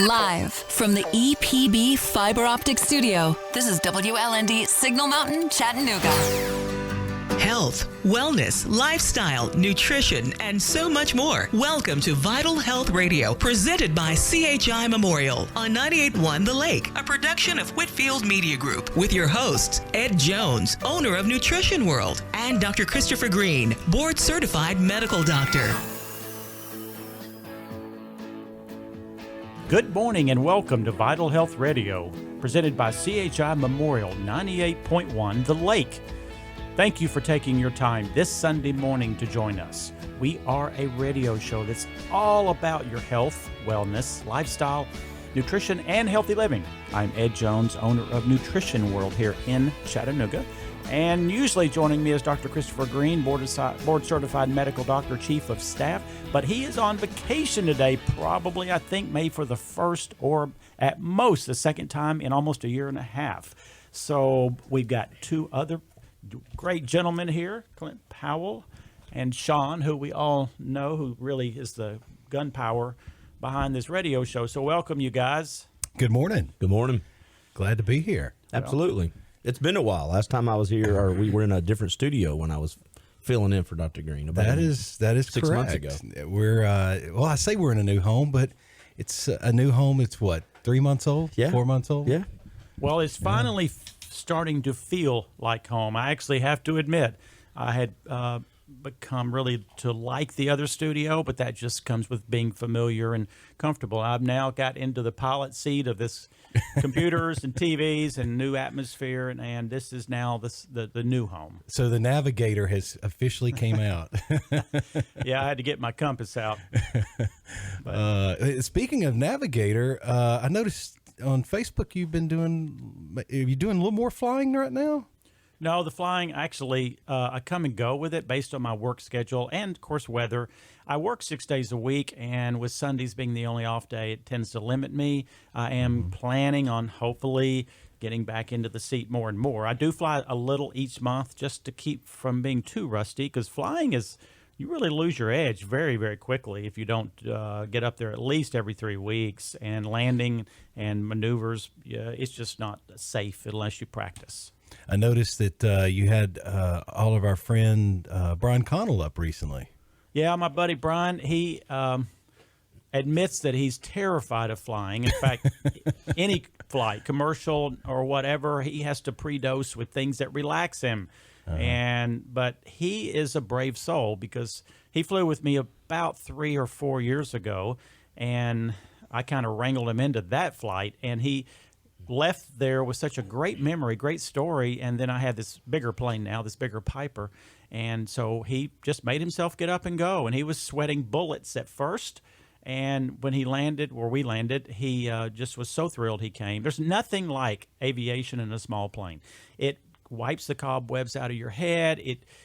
Live from the EPB Fiber Optic Studio, this is WLND Signal Mountain, Chattanooga. Health, wellness, lifestyle, nutrition, and so much more. Welcome to Vital Health Radio, presented by CHI Memorial on 98.1 The Lake, a production of Whitfield Media Group, with your hosts, Ed Jones, owner of Nutrition World, and Dr. Christopher Greene, board-certified medical doctor. Good morning and welcome to Vital Health Radio, presented by CHI Memorial 98.1 The Lake. Thank you for taking your time this Sunday morning to join us. We are a radio show that's all about your health, wellness, lifestyle, nutrition, and healthy living. I'm Ed Jones, owner of Nutrition World here in Chattanooga. And usually joining me is Dr. Christopher Greene, board-certified medical doctor, chief of staff. But he is on vacation today, probably, I think, maybe for the first or at most the second time in almost a year and a half. So we've got two other great gentlemen here, Clint Powell and Sean, who we all know, who really is the gunpowder behind this radio show. So welcome, you guys. Good morning. Good morning. Glad to be here. Absolutely. It's been a while. Last time I was here, or we were in a different studio when I was filling in for Dr. Greene. That is 6 correct. months ago. We're well, I say we're in a new home, but it's a new home. It's what, 3 months old? Yeah. 4 months old? Yeah. Well, it's finally starting to feel like home. I actually have to admit, I had become really to like the other studio, but that just comes with being familiar and comfortable. I've now got into the pilot seat of this computers and TVs and new atmosphere, and this is now the new home. So the Navigator has officially came out. Yeah, I had to get my compass out. Speaking of Navigator, I noticed on Facebook are you doing a little more flying right now? No, the flying, actually, I come and go with it based on my work schedule and, of course, weather. I work 6 days a week, and with Sundays being the only off day, it tends to limit me. I am planning on hopefully getting back into the seat more and more. I do fly a little each month just to keep from being too rusty, because flying is, you really lose your edge very, very quickly if you don't get up there at least every 3 weeks. And landing and maneuvers, it's just not safe unless you practice. I noticed that you had all of our friend Brian Connell up recently. Yeah, my buddy Brian, he admits that he's terrified of flying. In fact, any flight, commercial or whatever, he has to pre-dose with things that relax him. But he is a brave soul, because he flew with me about 3 or 4 years ago, and I kind of wrangled him into that flight, and he left there with such a great memory, great story. And then I had this bigger plane now, this bigger Piper. And so he just made himself get up and go. And he was sweating bullets at first. And when he landed, where we landed, he just was so thrilled he came. There's nothing like aviation in a small plane. It wipes the cobwebs out of your head.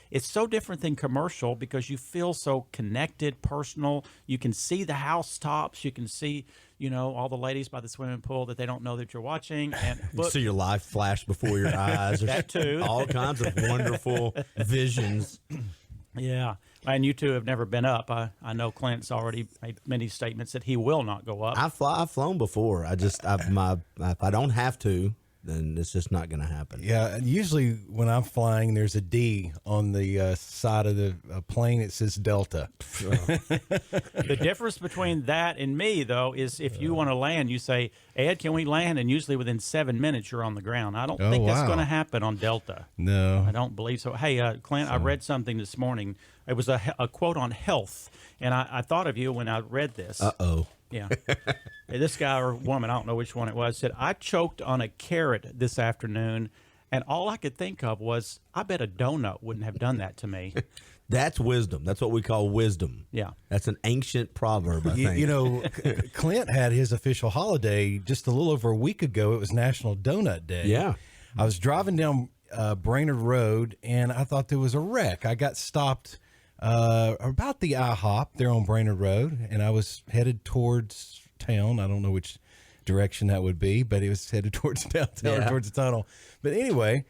It's so different than commercial, because you feel so connected, personal. You can see the housetops. You can see, all the ladies by the swimming pool that they don't know that you're watching. And You see your life flash before your eyes. That too. All kinds of wonderful visions. Yeah. And you two have never been up. I know Clint's already made many statements that he will not go up. I've flown before. if I don't have to, then it's just not going to happen. Yeah, usually when I'm flying, there's a D on the side of the plane. It says Delta. The difference between that and me, though, is if you want to land, you say, Ed, can we land? And usually within 7 minutes, you're on the ground. I don't think that's going to happen on Delta. No. I don't believe so. Hey, Clint, I read something this morning. It was a quote on health, and I thought of you when I read this. Uh-oh. Yeah. This guy or woman, I don't know which one it was, said, I choked on a carrot this afternoon, and all I could think of was, I bet a donut wouldn't have done that to me. That's wisdom. That's what we call wisdom. Yeah. That's an ancient proverb, I think. Clint had his official holiday just a little over a week ago. It was National Donut Day. Yeah. I was driving down Brainerd Road, and I thought there was a wreck. I got stopped about the IHOP there on Brainerd Road, and I was headed towards town. I don't know which direction that would be, but it was headed towards downtown or towards the tunnel. But anyway,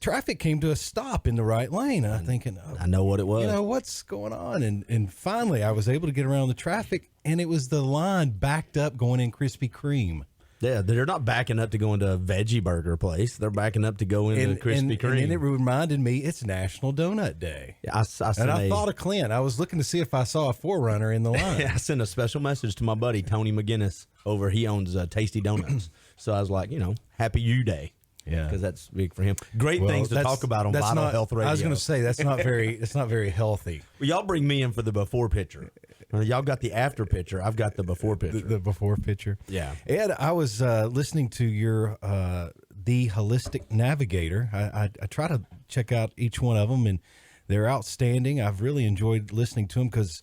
traffic came to a stop in the right lane. And I'm thinking, I know what it was. What's going on? And finally, I was able to get around the traffic, and it was the line backed up going in Krispy Kreme. Yeah, they're not backing up to go into a veggie burger place. They're backing up to go into Krispy Kreme. And then it reminded me it's National Donut Day. Yeah, I thought of Clint. I was looking to see if I saw a Forerunner in the line. I sent a special message to my buddy Tony McGinnis over. He owns Tasty Donuts. So I was like, Happy You Day. Yeah, because that's big for him. Great things to talk about on Vital Health Radio. I was going to say that's not very healthy. Well, y'all bring me in for the before picture. Y'all got the after picture. I've got the before picture. The before picture. Yeah. Ed, I was listening to your The Holistic Navigator. I try to check out each one of them, and they're outstanding. I've really enjoyed listening to them because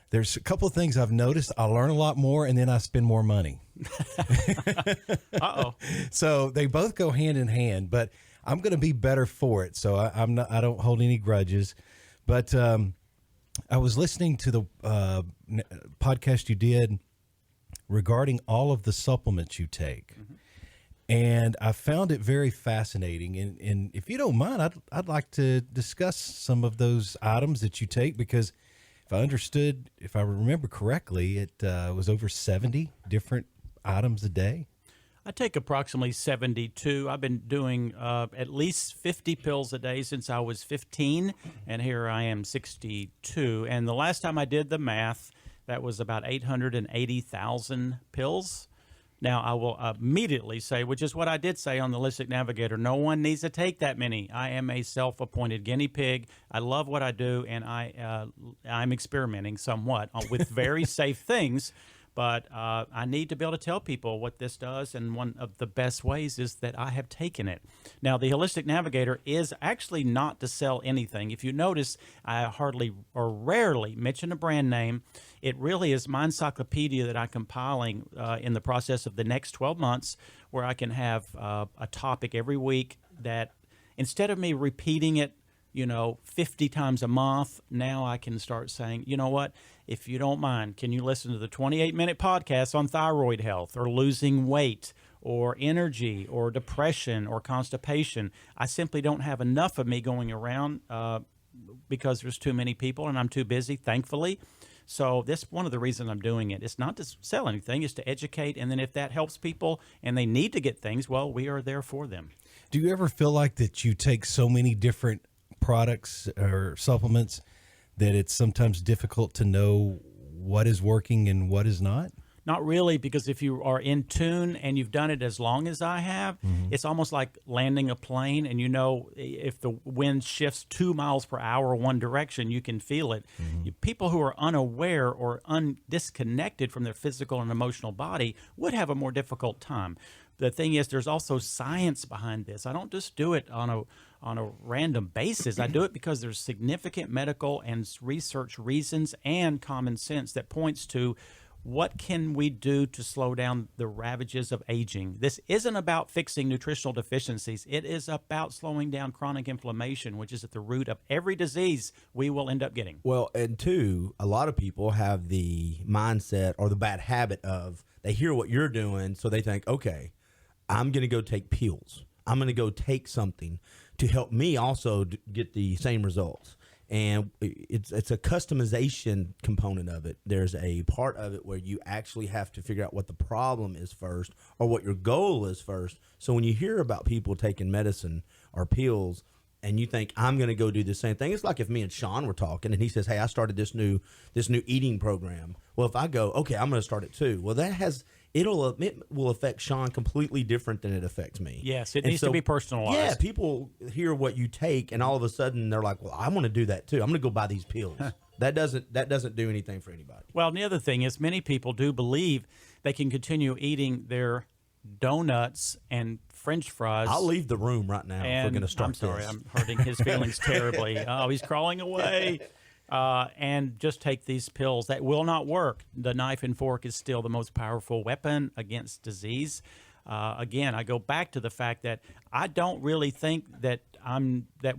there's a couple of things I've noticed. I learn a lot more, and then I spend more money. Uh-oh. So they both go hand in hand, but I'm going to be better for it. So I don't hold any grudges. But I was listening to the podcast you did regarding all of the supplements you take. Mm-hmm. And I found it very fascinating. And if you don't mind, I'd like to discuss some of those items that you take, because if I remember correctly, it was over 70 different items a day. I take approximately 72. I've been doing at least 50 pills a day since I was 15, and here I am 62. And the last time I did the math, that was about 880,000 pills. Now, I will immediately say, which is what I did say on the Holistic Navigator, no one needs to take that many. I am a self-appointed guinea pig. I love what I do, and I'm experimenting somewhat with very safe things. But I need to be able to tell people what this does, and one of the best ways is that I have taken it. Now, the Holistic Navigator is actually not to sell anything. If you notice, I hardly or rarely mention a brand name. It really is my encyclopedia that I'm compiling in the process of the next 12 months, where I can have a topic every week that, instead of me repeating it 50 times a month, now I can start saying, you know what, if you don't mind, can you listen to the 28-minute podcast on thyroid health or losing weight or energy or depression or constipation? I simply don't have enough of me going around because there's too many people and I'm too busy, thankfully. So that's one of the reasons I'm doing it. It's not to sell anything, it's to educate. And then if that helps people and they need to get things, well, we are there for them. Do you ever feel like that you take so many different products or supplements that it's sometimes difficult to know what is working and what is not? Not really, because if you are in tune and you've done it as long as I have, it's almost like landing a plane, and if the wind shifts 2 miles per hour one direction, you can feel it. People who are unaware or disconnected from their physical and emotional body would have a more difficult time. The thing is, there's also science behind this. I don't just do it on a random basis. I do it because there's significant medical and research reasons and common sense that points to what can we do to slow down the ravages of aging. This isn't about fixing nutritional deficiencies. It is about slowing down chronic inflammation, which is at the root of every disease we will end up getting. Well, and two, a lot of people have the mindset or the bad habit of, they hear what you're doing, so they think, okay, I'm going to go take pills. I'm going to go take something to help me also get the same results. And it's a customization component of it. There's a part of it where you actually have to figure out what the problem is first, or what your goal is first. So when you hear about people taking medicine or pills and you think, I'm going to go do the same thing, it's like if me and Sean were talking and he says, hey, I started this new eating program. Well, if I go, okay, I'm going to start it too. Well, it will affect Sean completely different than it affects me. Yes, it needs to be personalized. Yeah, people hear what you take, and all of a sudden they're like, "Well, I want to do that too. I'm going to go buy these pills." That doesn't do anything for anybody. Well, the other thing is, many people do believe they can continue eating their donuts and French fries. I'll leave the room right now if we're going to start. I'm sorry, this. I'm hurting his feelings terribly. Oh, he's crawling away. And just take these pills. That will not work. The knife and fork is still the most powerful weapon against disease. Again, I go back to the fact that I don't really think that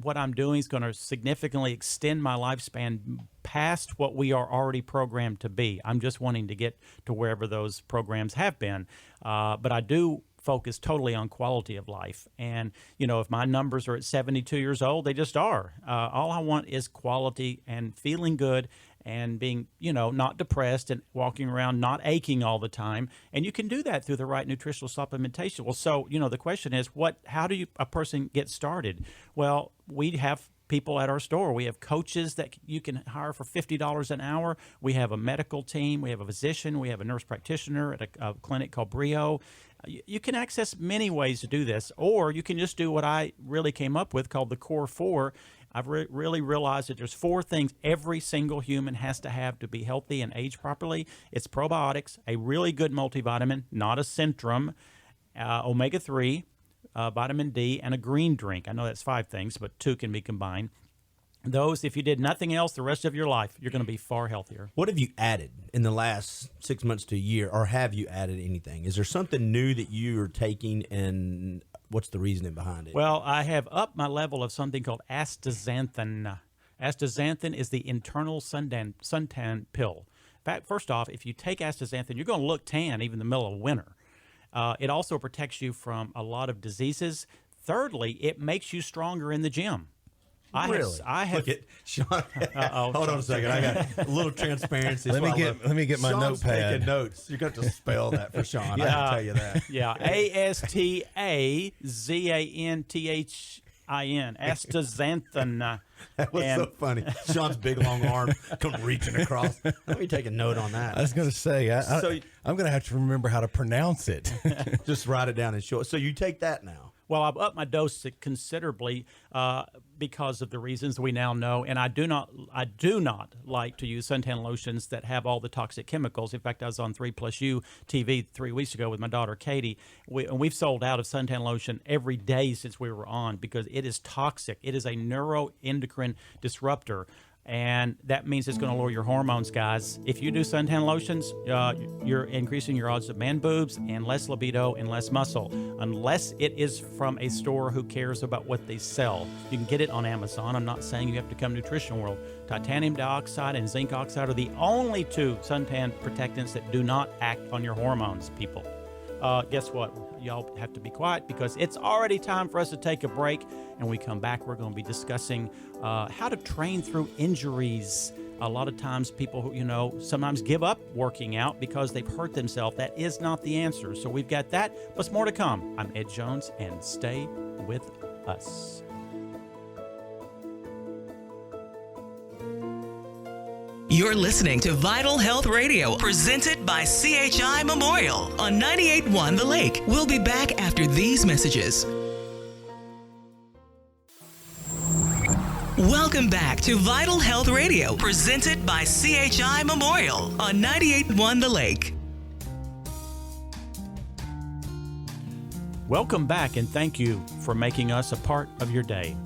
what I'm doing is going to significantly extend my lifespan past what we are already programmed to be. I'm just wanting to get to wherever those programs have been. But I do focus totally on quality of life. And, if my numbers are at 72 years old, they just are. All I want is quality and feeling good and being, not depressed and walking around not aching all the time. And you can do that through the right nutritional supplementation. Well, so, the question is, how do a person get started? Well, we have people at our store. We have coaches that you can hire for $50 an hour. We have a medical team. We have a physician. We have a nurse practitioner at a clinic called Brio. You can access many ways to do this, or you can just do what I really came up with called the Core 4. I've really realized that there's 4 things every single human has to have to be healthy and age properly. It's probiotics, a really good multivitamin, not a Centrum, omega-3, vitamin D, and a green drink. I know that's 5 things, but 2 can be combined. Those, if you did nothing else the rest of your life, you're going to be far healthier. What have you added in the last 6 months to a year, or have you added anything? Is there something new that you are taking, and what's the reasoning behind it? Well, I have upped my level of something called astaxanthin. Astaxanthin is the internal suntan pill. In fact, first off, if you take astaxanthin, you're going to look tan even in the middle of winter. It also protects you from a lot of diseases. Thirdly, it makes you stronger in the gym. Really? I have. Look at Sean. Hold on a second. I got a little transparency. Let me get my Sean's notepad. Taking notes. You're going to have to spell that for Sean. I can tell you that. Yeah, Astazanthin. Astaxanthin. That was so funny. Sean's big long arm come reaching across. Let me take a note on that. I was going to say, So- I'm going to have to remember how to pronounce it. Just write it down in short. So you take that now. Well, I've upped my dose considerably because of the reasons we now know, and I do not like to use suntan lotions that have all the toxic chemicals. In fact, I was on 3+U TV 3 weeks ago with my daughter Katie, and we've sold out of suntan lotion every day since we were on because it is toxic. It is a neuroendocrine disruptor. And that means it's going to lower your hormones, guys. If you do suntan lotions, you're increasing your odds of man boobs and less libido and less muscle, unless it is from a store who cares about what they sell. You can get it on Amazon. I'm not saying you have to come Nutrition World. Titanium dioxide and zinc oxide are the only 2 suntan protectants that do not act on your hormones, people. Guess what? Y'all have to be quiet because it's already time for us to take a break. And when we come back, we're going to be discussing how to train through injuries. A lot of times people who, sometimes give up working out because they've hurt themselves. That is not the answer. So we've got that, plus more to come. I'm Ed Jones, and stay with us. You're listening to Vital Health Radio, presented by CHI Memorial on 98.1 The Lake. We'll be back after these messages. Welcome back to Vital Health Radio, presented by CHI Memorial on 98.1 The Lake. Welcome back, and thank you for making us a part of your day.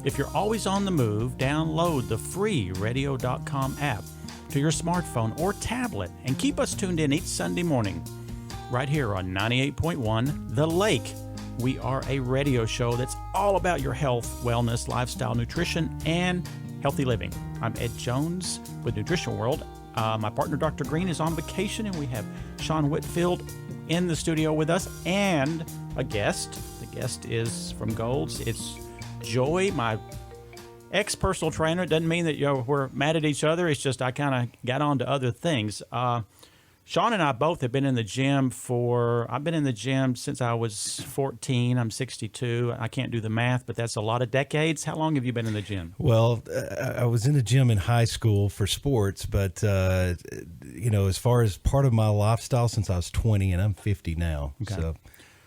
If you're always on the move, download the free radio.com app to your smartphone or tablet and keep us tuned in each Sunday morning right here on 98.1 The Lake. We are a radio show that's all about your health, wellness, lifestyle, nutrition, and healthy living. I'm Ed Jones with Nutrition World. My partner, Dr. Greene, is on vacation, and we have Sean Whitfield in the studio with us and a guest. The guest is from Gold's. It's Joy, my ex-personal trainer. It doesn't mean that we're mad at each other. It's just I kind of got on to other things. Sean and I both have been in the gym I've been in the gym since I was 14. I'm 62. I can't do the math, but that's a lot of decades. How long have you been in the gym? Well, I was in the gym in high school for sports, but, as far as part of my lifestyle since I was 20, and I'm 50 now. Okay. So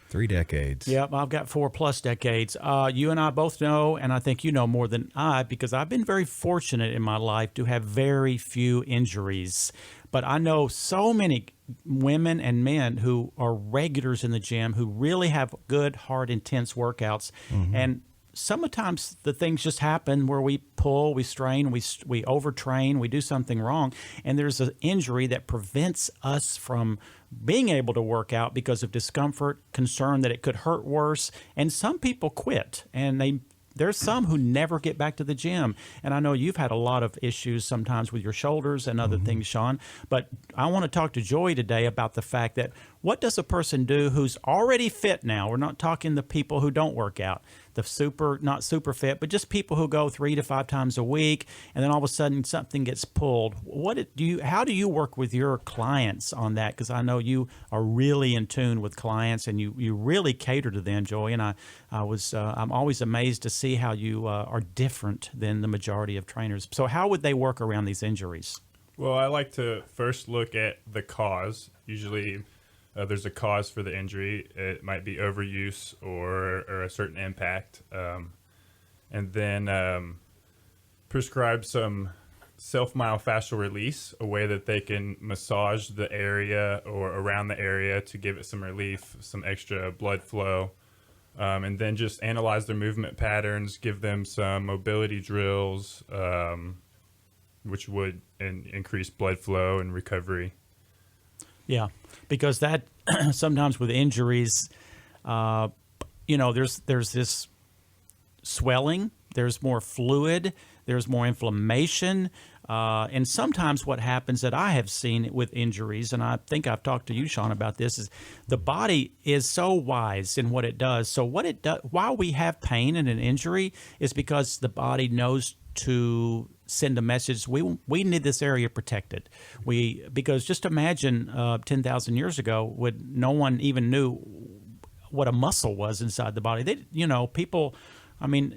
3 decades. Yep, I've got 4+ decades. You and I both know, and I think you know more than I, because I've been very fortunate in my life to have very few injuries. But I know so many women and men who are regulars in the gym who really have good, hard, intense workouts. Mm-hmm. And sometimes the things just happen where we pull, we strain, we overtrain, we do something wrong, and there's an injury that prevents us from being able to work out because of discomfort, concern that it could hurt worse. And some people quit, and they there's some who never get back to the gym. And I know you've had a lot of issues sometimes with your shoulders and other things, Sean. But I want to talk to Joy today about the fact that what does a person do who's already fit now? We're not talking the people who don't work out, not super fit, but just people who go 3 to 5 times a week, and then all of a sudden something gets pulled. How do you work with your clients on that? Because I know you are really in tune with clients, and you really cater to them, Joy. And I'm always amazed to see how you are different than the majority of trainers. So how would they work around these injuries? Well, I like to first look at the cause. Usually there's a cause for the injury. It might be overuse or a certain impact. And then prescribe some self-myofascial release, a way that they can massage the area or around the area to give it some relief, some extra blood flow. And then just analyze their movement patterns, give them some mobility drills, which would increase blood flow and recovery. Yeah, because that sometimes with injuries, there's this swelling, there's more fluid, there's more inflammation. And sometimes what happens that I have seen with injuries, and I think I've talked to you, Sean, about this, is the body is so wise in what it does. So what it does, while we have pain and an injury, is because the body knows to send a message. We need this area protected. Because just imagine 10,000 years ago, when no one even knew what a muscle was inside the body.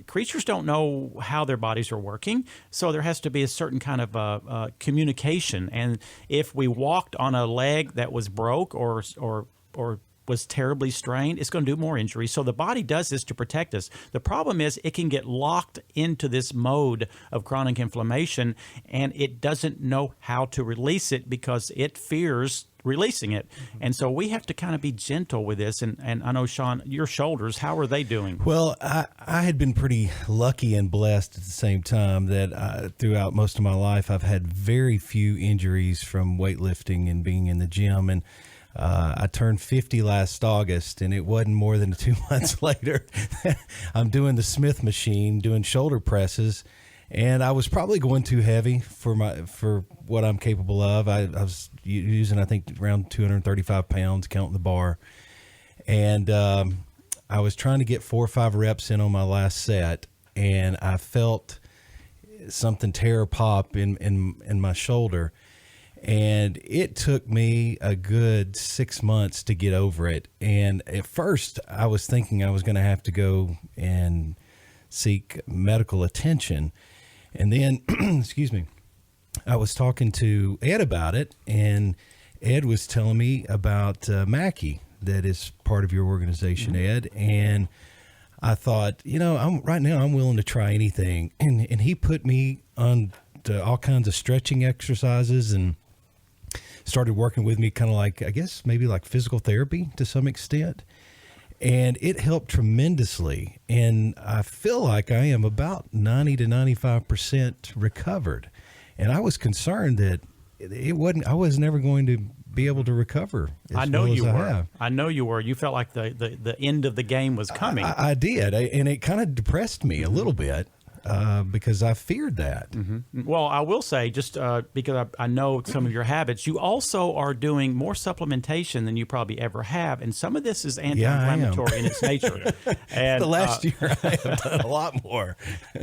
Creatures don't know how their bodies are working, so there has to be a certain kind of communication. And if we walked on a leg that was broke or was terribly strained, it's going to do more injury. So the body does this to protect us. The problem is it can get locked into this mode of chronic inflammation, and it doesn't know how to release it because it fears releasing it. And so we have to kind of be gentle with this. And I know, Sean, your shoulders, how are they doing? Well, I had been pretty lucky and blessed at the same time that throughout most of my life, I've had very few injuries from weightlifting and being in the gym. And I turned 50 last August, and it wasn't more than 2 months later. I'm doing the Smith machine, doing shoulder presses, and I was probably going too heavy for what I'm capable of. I was using, I think, around 235 pounds, counting the bar, and I was trying to get 4 or 5 reps in on my last set, and I felt something tear or pop in my shoulder. And it took me a good 6 months to get over it. And at first, I was thinking I was going to have to go and seek medical attention. And then, excuse me, I was talking to Ed about it, and Ed was telling me about Mackie, that is part of your organization, Ed. And I thought, right now I'm willing to try anything. And he put me on to all kinds of stretching exercises and started working with me kind of like, I guess, maybe like physical therapy to some extent. And it helped tremendously. And I feel like I am about 90 to 95% recovered. And I was concerned that I was never going to be able to recover as well as I have. I know you were. You felt like the end of the game was coming. I did. And it kind of depressed me a little bit. Because I feared that. Mm-hmm. Well, I will say, just because I know some of your habits, you also are doing more supplementation than you probably ever have, and some of this is anti-inflammatory in its nature. And the last year I have done a lot more.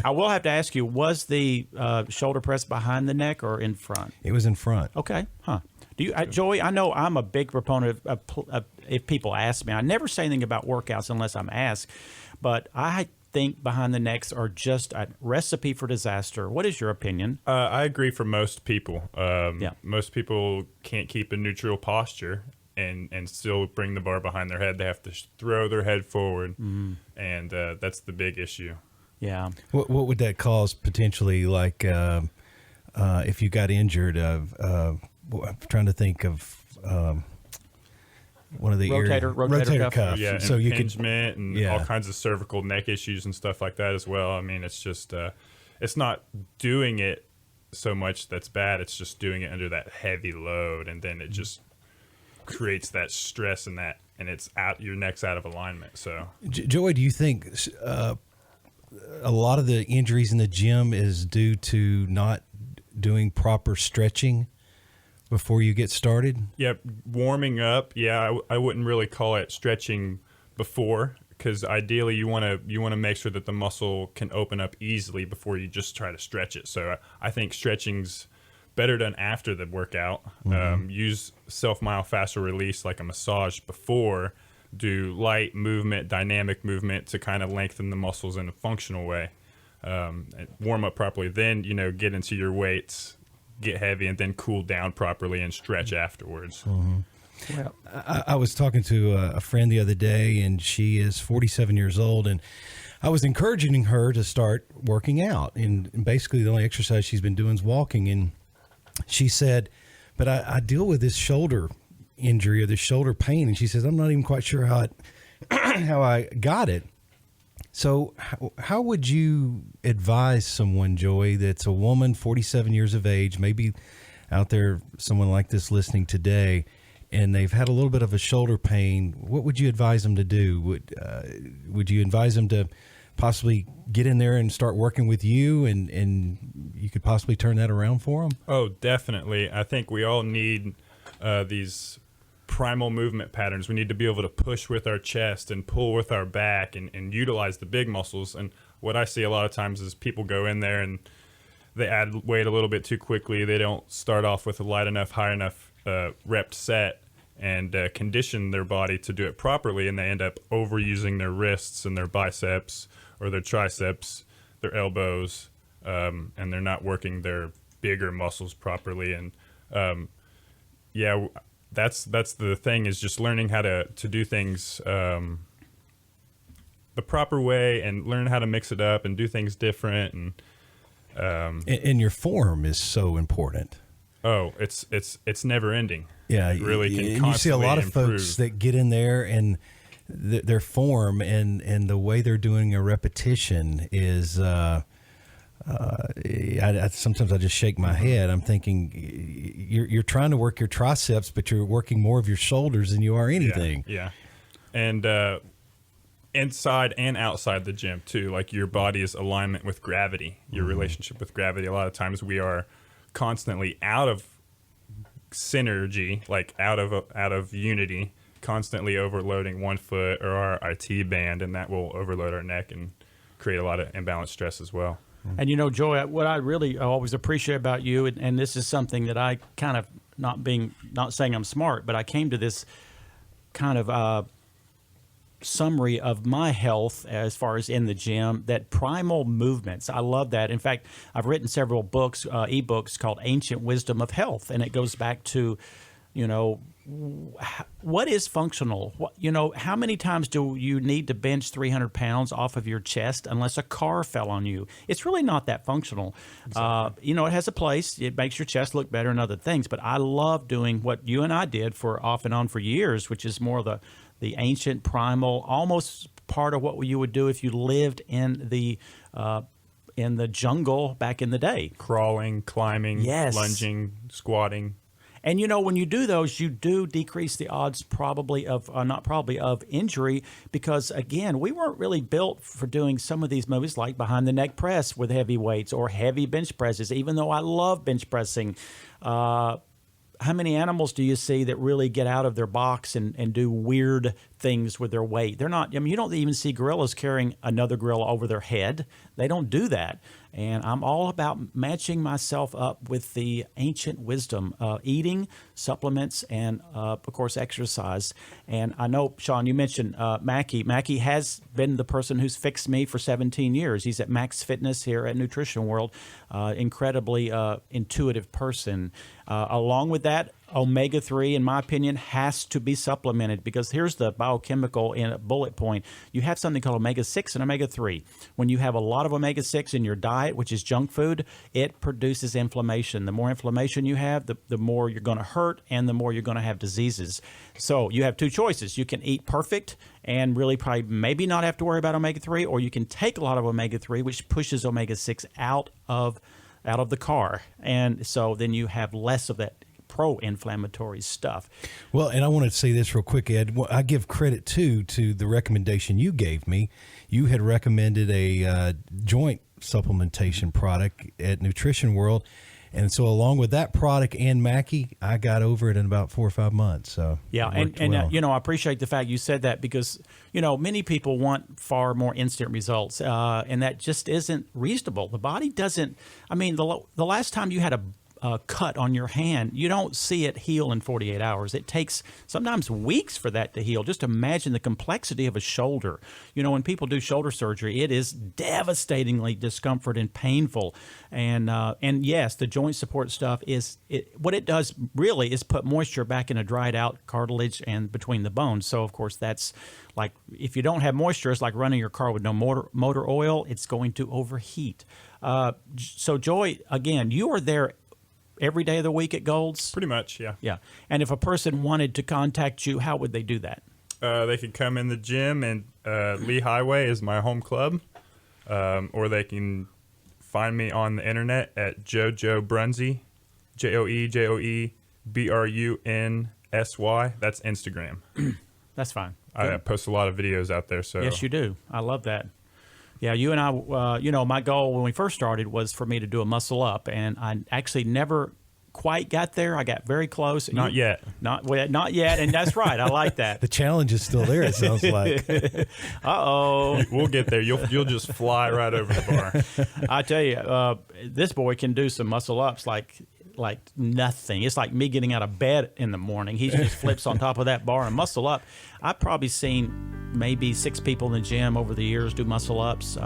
I will have to ask you, was the shoulder press behind the neck or in front? It was in front. Okay. Huh. Do you, Joey? I know I'm a big proponent of if people ask me. I never say anything about workouts unless I'm asked, but I think behind the necks are just a recipe for disaster. What is your opinion? I agree for most people. Most people can't keep a neutral posture and still bring the bar behind their head. They have to throw their head forward, and that's the big issue. Yeah. What would that cause potentially, like if you got injured? I'm trying to think of one of the rotator cuff. Yeah, so impingement and all kinds of cervical neck issues and stuff like that as well. I mean, it's just it's not doing it so much that's bad. It's just doing it under that heavy load, and then it just creates that stress and it's out. Your neck's out of alignment. So, Joey, do you think a lot of the injuries in the gym is due to not doing proper stretching before you get started? Yep, warming up. Yeah, I wouldn't really call it stretching before, because ideally you want to make sure that the muscle can open up easily before you just try to stretch it. So I think stretching's better done after the workout. Use self-myofascial release like a massage before. Do light movement, dynamic movement to kind of lengthen the muscles in a functional way. And warm up properly. Then, get into your weights, get heavy, and then cool down properly and stretch afterwards. Well, I was talking to a friend the other day, and she is 47 years old, and I was encouraging her to start working out. And basically the only exercise she's been doing is walking. And she said, but I deal with this shoulder injury or this shoulder pain. And she says, I'm not even quite sure how I got it. So how would you advise someone, Joey, that's a woman, 47 years of age, maybe out there, someone like this listening today, and they've had a little bit of a shoulder pain? What would you advise them to do? Would you advise them to possibly get in there and start working with you, and you could possibly turn that around for them? Oh, definitely. I think we all need these primal movement patterns. We need to be able to push with our chest and pull with our back and utilize the big muscles. And what I see a lot of times is people go in there and they add weight a little bit too quickly. They don't start off with a light enough, high enough rep set and condition their body to do it properly, and they end up overusing their wrists and their biceps or their triceps, their elbows, and they're not working their bigger muscles properly. And that's the thing, is just learning how to do things the proper way, and learn how to mix it up and do things different. And your form is so important. Oh, it's never ending. Yeah, it really can. And you see a lot of improve. folks that get in there and their form and the way they're doing a repetition is. Sometimes I just shake my head. I'm thinking you're trying to work your triceps, but you're working more of your shoulders than you are anything. Yeah. And inside and outside the gym too, like your body's alignment with gravity, your relationship with gravity. A lot of times we are constantly out of synergy, like out of unity, constantly overloading one foot or our IT band, and that will overload our neck and create a lot of imbalanced stress as well. And Joy, what I really always appreciate about you, and this is something that I kind of, not saying I'm smart, but I came to this kind of summary of my health as far as in the gym, that primal movements. I love that. In fact, I've written several books, ebooks called Ancient Wisdom of Health, and it goes back to, what is functional? How many times do you need to bench 300 pounds off of your chest unless a car fell on you? It's really not that functional. Exactly. It has a place. It makes your chest look better and other things. But I love doing what you and I did for off and on for years, which is more of the ancient primal, almost part of what you would do if you lived in the jungle back in the day. Crawling, climbing, yes, lunging, squatting. And when you do those, you do decrease the odds of injury, because again, we weren't really built for doing some of these moves like behind the neck press with heavy weights or heavy bench presses, even though I love bench pressing. How many animals do you see that really get out of their box and do weird things with their weight? They're not, you don't even see gorillas carrying another gorilla over their head. They don't do that. And I'm all about matching myself up with the ancient wisdom, eating, supplements, and, of course, exercise. And I know, Sean, you mentioned Mackie. Mackie has been the person who's fixed me for 17 years. He's at Max Fitness here at Nutrition World. Incredibly intuitive person. Along with that, omega-3, in my opinion, has to be supplemented, because here's the biochemical in a bullet point. You have something called omega-6 and omega-3. When you have a lot of omega-6 in your diet, which is junk food, it produces inflammation. The more inflammation you have, the more you're going to hurt and the more you're going to have diseases. So you have two choices. You can eat perfect and really probably maybe not have to worry about omega-3, or you can take a lot of omega-3, which pushes omega-6 out of the car. And so then you have less of that pro-inflammatory stuff. Well, and I want to say this real quick, Ed. Well, I give credit to the recommendation you gave me. You had recommended a joint supplementation product at Nutrition World. And so along with that product and Mackie, I got over it in about 4 or 5 months. So yeah, and I appreciate the fact you said that because, many people want far more instant results, and that just isn't reasonable. The body doesn't, the last time you had a cut on your hand, you don't see it heal in 48 hours. It takes sometimes weeks for that to heal. Just imagine the complexity of a shoulder. When people do shoulder surgery, it is devastatingly discomfort and painful. And yes, the joint support stuff what it does really is put moisture back in a dried out cartilage and between the bones. So of course that's like, if you don't have moisture, it's like running your car with no motor oil. It's going to overheat. So Joy, again, you are there every day of the week at Gold's? Pretty much, yeah. Yeah. And if a person wanted to contact you, how would they do that? They could come in the gym, and Lee Highway is my home club, or they can find me on the internet at Joe Brunsey, JoeBrunsy. That's Instagram. That's fine. I post a lot of videos out there. So yes, you do. I love that. Yeah, you and I, my goal when we first started was for me to do a muscle up, and I actually never quite got there. I got very close. Not yet. Not yet, and that's right. I like that. The challenge is still there, it sounds like. Uh-oh. We'll get there. You'll just fly right over the bar. I tell you, this boy can do some muscle ups like nothing. It's like me getting out of bed in the morning. He just flips on top of that bar and muscle up. I've probably seen maybe 6 people in the gym over the years do muscle ups.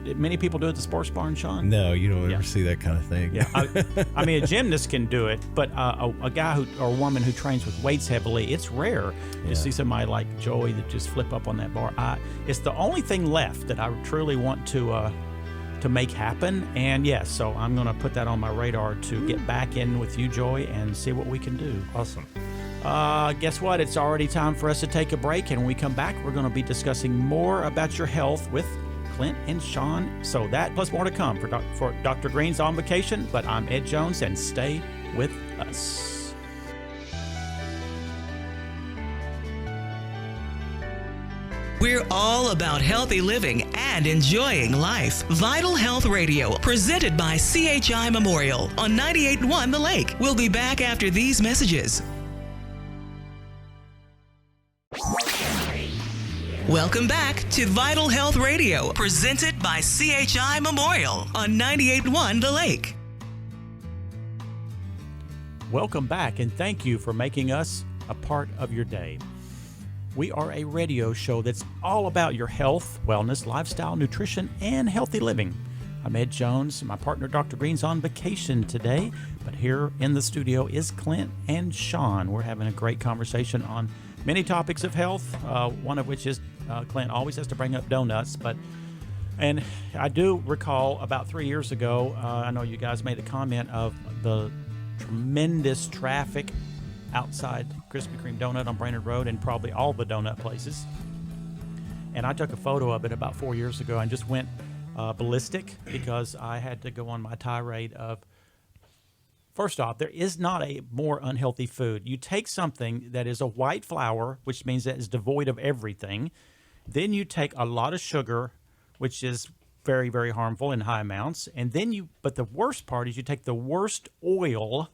Many people do it at the sports barn, Sean? No, you don't ever see that kind of thing. Yeah, a gymnast can do it, but a guy or a woman who trains with weights heavily, it's rare to see somebody like Joey that just flip up on that bar. It's the only thing left that I truly want to make happen. And yes, so I'm going to put that on my radar to get back in with you, Joy, and see what we can do. Awesome. Guess what? It's already time for us to take a break. And when we come back, we're going to be discussing more about your health with Clint and Sean. So that plus more to come for Dr. Greene's on vacation. But I'm Ed Jones, and stay with us. We're all about healthy living and enjoying life. Vital Health Radio, presented by CHI Memorial on 98.1 The Lake. We'll be back after these messages. Welcome back to Vital Health Radio, presented by CHI Memorial on 98.1 The Lake. Welcome back, and thank you for making us a part of your day. We are a radio show that's all about your health, wellness, lifestyle, nutrition, and healthy living. I'm Ed Jones. My partner, Dr. Greene's on vacation today, but here in the studio is Clint and Sean. We're having a great conversation on many topics of health, one of which is Clint always has to bring up donuts, and I do recall about 3 years ago, I know you guys made a comment of the tremendous traffic outside Krispy Kreme Donut on Brainerd Road and probably all the donut places. And I took a photo of it about 4 years ago and just went ballistic because I had to go on my tirade of, first off, there is not a more unhealthy food. You take something that is a white flour, which means that it's devoid of everything. Then you take a lot of sugar, which is very, very harmful in high amounts. And then but the worst part is you take the worst oil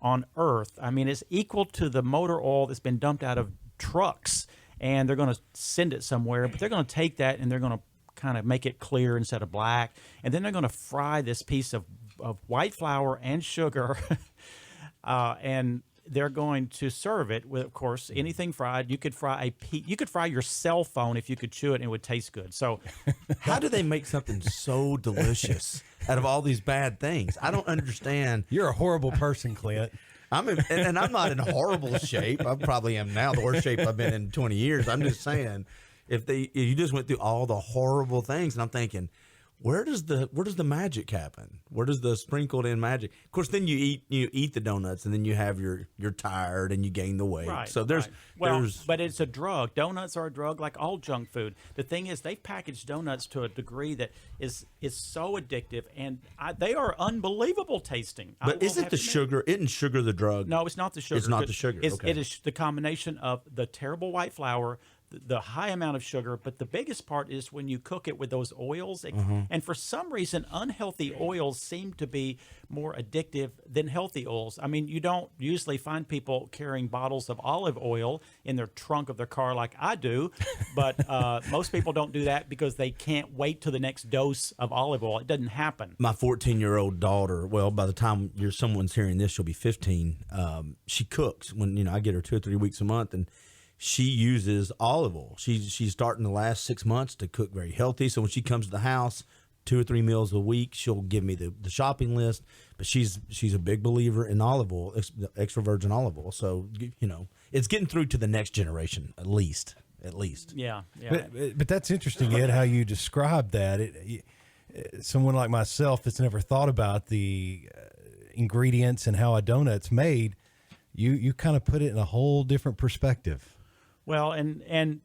on earth. I mean, it's equal to the motor oil that's been dumped out of trucks, and they're going to send it somewhere, but they're going to take that and they're going to kind of make it clear instead of black, and then they're going to fry this piece of white flour and sugar, and they're going to serve it with, of course, anything fried. You could fry your cell phone if you could chew it, and it would taste good. So how do they make something so delicious out of all these bad things? I don't understand. You're a horrible person, Clint. I'm not in horrible shape. I probably am now, the worst shape I've been in 20 years. I'm just saying, if you just went through all the horrible things, and I'm thinking, where does the magic happen? Where does the sprinkled in magic? Of course, then you eat the donuts, and then you have you're tired and you gain the weight. Right. So there's but it's a drug. Donuts are a drug like all junk food. The thing is, they've packaged donuts to a degree that is so addictive, and they are unbelievable tasting. But isn't the sugar? Isn't sugar the drug? No, it's not the sugar. It's not the sugar. Okay. It is the combination of the terrible white flour, the high amount of sugar, but the biggest part is when you cook it with those oils. And for some reason, unhealthy oils seem to be more addictive than healthy oils. I mean, you don't usually find people carrying bottles of olive oil in their trunk of their car like I do, but most people don't do that because they can't wait till the next dose of olive oil. It doesn't happen. My 14-year-old daughter, well, by the time someone's hearing this, she'll be 15. She cooks when I get her 2 or 3 weeks a month, and she uses olive oil. She's starting the last 6 months to cook very healthy. So when she comes to the house, 2 or 3 meals a week, she'll give me the shopping list. But she's a big believer in olive oil, extra virgin olive oil. So it's getting through to the next generation at least. Yeah. But that's interesting, Ed, how you describe that. Someone like myself that's never thought about the ingredients and how a donut's made, you kind of put it in a whole different perspective. Well, and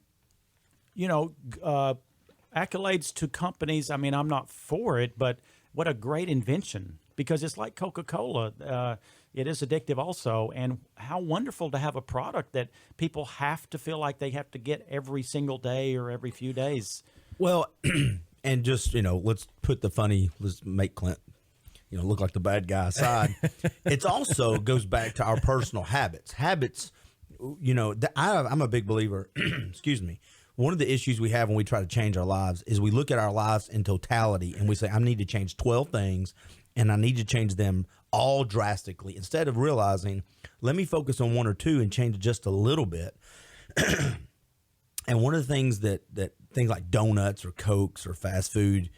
accolades to companies. I mean, I'm not for it, but what a great invention, because it's like Coca-Cola. It is addictive also, and how wonderful to have a product that people have to feel like they have to get every single day or every few days. Well, and just, let's make Clint, look like the bad guy aside. It's also goes back to our personal habits. I'm a big believer, excuse me. One of the issues we have when we try to change our lives is we look at our lives in totality and we say, I need to change 12 things and I need to change them all drastically, instead of realizing, let me focus on 1 or 2 and change just a little bit. And one of the things that things like donuts or Cokes or fast food,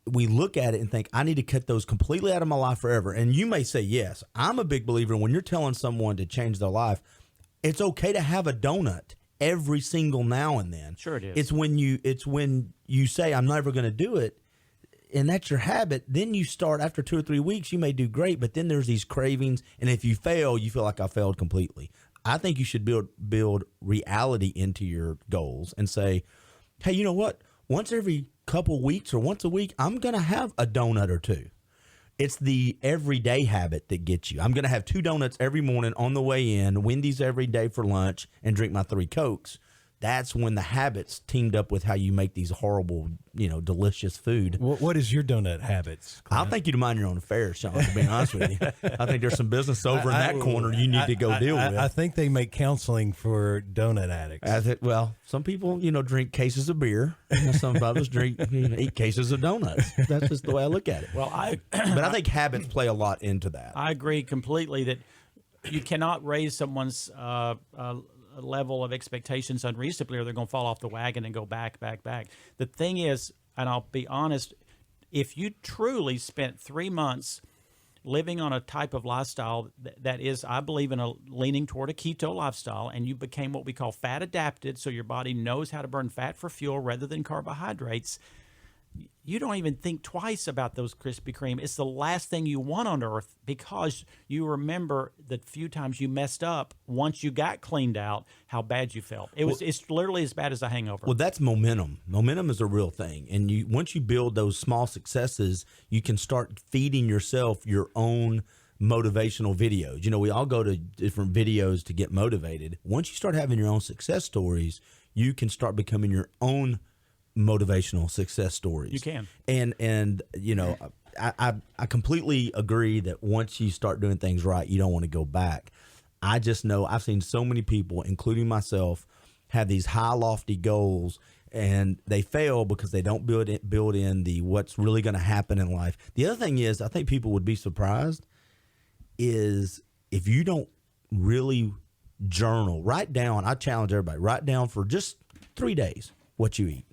we look at it and think, I need to cut those completely out of my life forever. And you may say, yes, I'm a big believer when you're telling someone to change their life, it's okay to have a donut every single now and then. Sure it is. It's when you say, I'm never going to do it, and that's your habit, then you start, after 2 or 3 weeks, you may do great, but then there's these cravings, and if you fail, you feel like I failed completely. I think you should build reality into your goals and say, hey, you know what? Once every couple weeks or once a week, I'm going to have a donut or 2. It's the everyday habit that gets you. I'm going to have 2 donuts every morning on the way in, Wendy's every day for lunch, and drink my 3 Cokes. That's when the habits teamed up with how you make these horrible, delicious food. What is your donut habits, Clint? I think you'd mind your own affairs, Sean, to be honest with you. I think there's some business over in that corner you need to go deal with. I think they make counseling for donut addicts. Well, some people, drink cases of beer. Some of us eat cases of donuts. That's just the way I look at it. Well, but I think habits play a lot into that. I agree completely that you cannot raise someone's level of expectations unreasonably, or they're going to fall off the wagon and go back. The thing is, and I'll be honest, if you truly spent 3 months living on a type of lifestyle that is, I believe, leaning toward a keto lifestyle, and you became what we call fat adapted, so your body knows how to burn fat for fuel rather than carbohydrates, you don't even think twice about those Krispy Kreme. It's the last thing you want on earth, because you remember the few times you messed up once you got cleaned out, how bad you felt. It's literally as bad as a hangover. Well, that's momentum. Momentum is a real thing. And once you build those small successes, you can start feeding yourself your own motivational videos. We all go to different videos to get motivated. Once you start having your own success stories, you can start becoming your own motivational success stories. You can. And I completely agree that once you start doing things right, you don't want to go back. I just know I've seen so many people, including myself, have these high lofty goals, and they fail because they don't build in the what's really going to happen in life. The other thing is, I think people would be surprised, is if you don't really journal, write down, I challenge everybody, write down for just 3 days what you eat.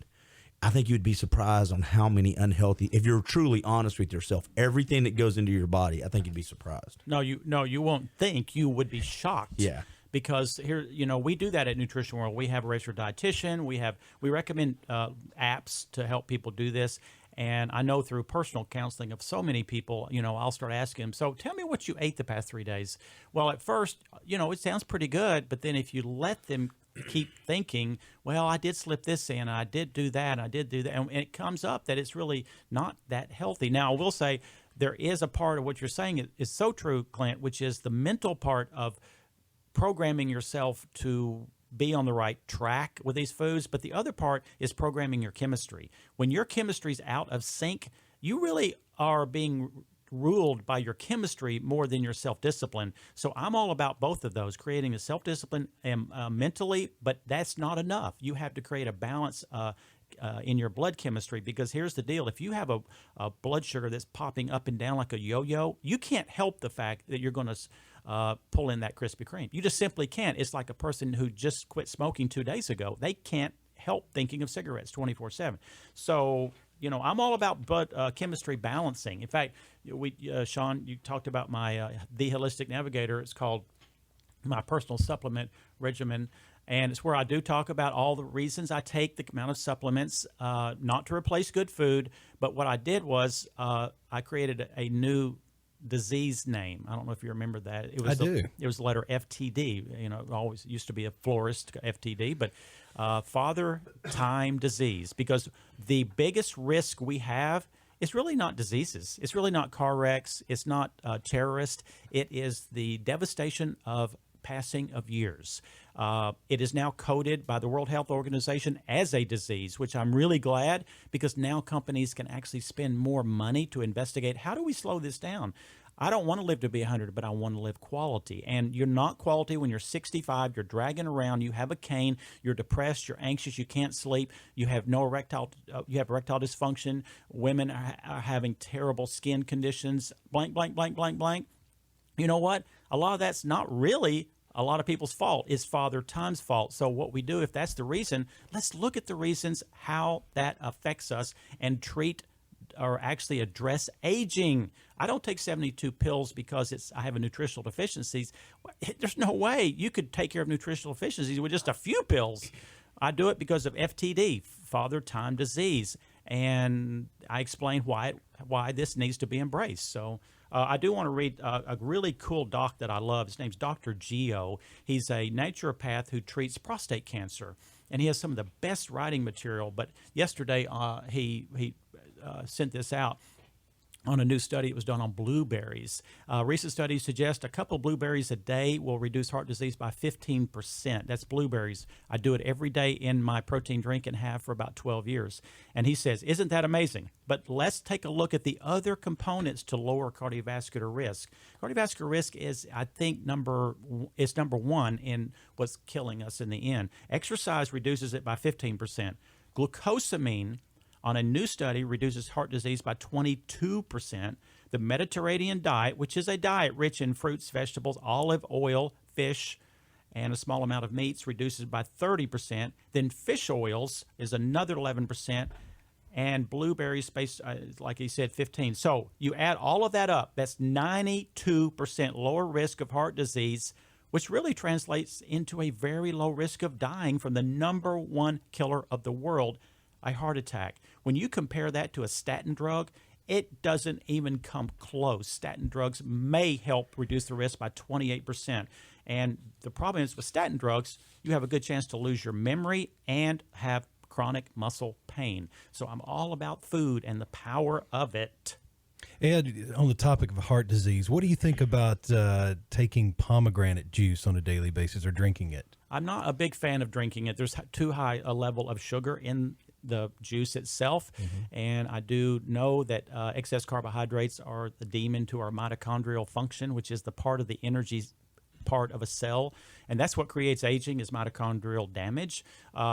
I think you'd be surprised on how many unhealthy, if you're truly honest with yourself, everything that goes into your body, I think you'd be surprised. No, you won't think. You would be shocked. Yeah. Because here, we do that at Nutrition World. We have a registered dietitian. We recommend apps to help people do this. And I know through personal counseling of so many people, I'll start asking them, so tell me what you ate the past 3 days. Well, at first, it sounds pretty good, but then if you let them keep thinking, well, I did slip this in, I did do that, I did do that, and it comes up that it's really not that healthy. Now, I will say there is a part of what you're saying is so true, Clint, which is the mental part of programming yourself to be on the right track with these foods, but the other part is programming your chemistry. When your chemistry's out of sync, you really are being ruled by your chemistry more than your self-discipline. So I'm all about both of those, creating a self-discipline mentally, but that's not enough. You have to create a balance in your blood chemistry, because here's the deal. If you have a blood sugar that's popping up and down like a yo-yo, you can't help the fact that you're going to pull in that Krispy Kreme. You just simply can't. It's like a person who just quit smoking 2 days ago. They can't help thinking of cigarettes 24/7. So, I'm all about blood chemistry balancing. In fact, Sean, you talked about my The Holistic Navigator. It's called my personal supplement regimen. And it's where I do talk about all the reasons I take the amount of supplements, not to replace good food. But what I did was I created a new disease name. I don't know if you remember that. I do. It was the letter FTD. It always used to be a florist, FTD, but Father Time Disease. Because the biggest risk we have is really not diseases. It's really not car wrecks. It's not terrorists. It is the devastation of passing of years. It is now coded by the World Health Organization as a disease, which I'm really glad, because now companies can actually spend more money to investigate how do we slow this down. I don't want to live to be 100, but I want to live quality. And you're not quality when you're 65, you're dragging around, you have a cane, you're depressed, you're anxious, you can't sleep, you have erectile dysfunction, women are having terrible skin conditions, blank, blank, blank, blank, blank. You know what? A lot of that's not really a lot of people's fault. It's Father Time's fault. So what we do, if that's the reason, let's look at the reasons how that affects us and treat or actually address aging. I don't take 72 pills because I have a nutritional deficiencies. There's no way you could take care of nutritional deficiencies with just a few pills. I do it because of FTD, Father Time Disease, and I explain why this needs to be embraced. So I do want to read a really cool doc that I love. His name's Dr. Geo. He's a naturopath who treats prostate cancer, and he has some of the best writing material. But yesterday he sent this out on a new study. It was done on blueberries. Recent studies suggest a couple of blueberries a day will reduce heart disease by 15%. That's blueberries. I do it every day in my protein drink and have for about 12 years. And he says, isn't that amazing? But let's take a look at the other components to lower cardiovascular risk. Cardiovascular risk is, I think, number one in what's killing us in the end. Exercise reduces it by 15%. Glucosamine, on a new study, reduces heart disease by 22%. The Mediterranean diet, which is a diet rich in fruits, vegetables, olive oil, fish, and a small amount of meats, reduces by 30%. Then fish oils is another 11%. And blueberries, like he said, 15%. So you add all of that up, that's 92% lower risk of heart disease, which really translates into a very low risk of dying from the number one killer of the world, a heart attack. When you compare that to a statin drug, it doesn't even come close. Statin drugs may help reduce the risk by 28%. And the problem is with statin drugs, you have a good chance to lose your memory and have chronic muscle pain. So I'm all about food and the power of it. Ed, on the topic of heart disease, what do you think about taking pomegranate juice on a daily basis or drinking it? I'm not a big fan of drinking it. There's too high a level of sugar in the juice itself. And I do know that excess carbohydrates are the demon to our mitochondrial function, which is the part of the energy part of a cell. And that's what creates aging, is mitochondrial damage.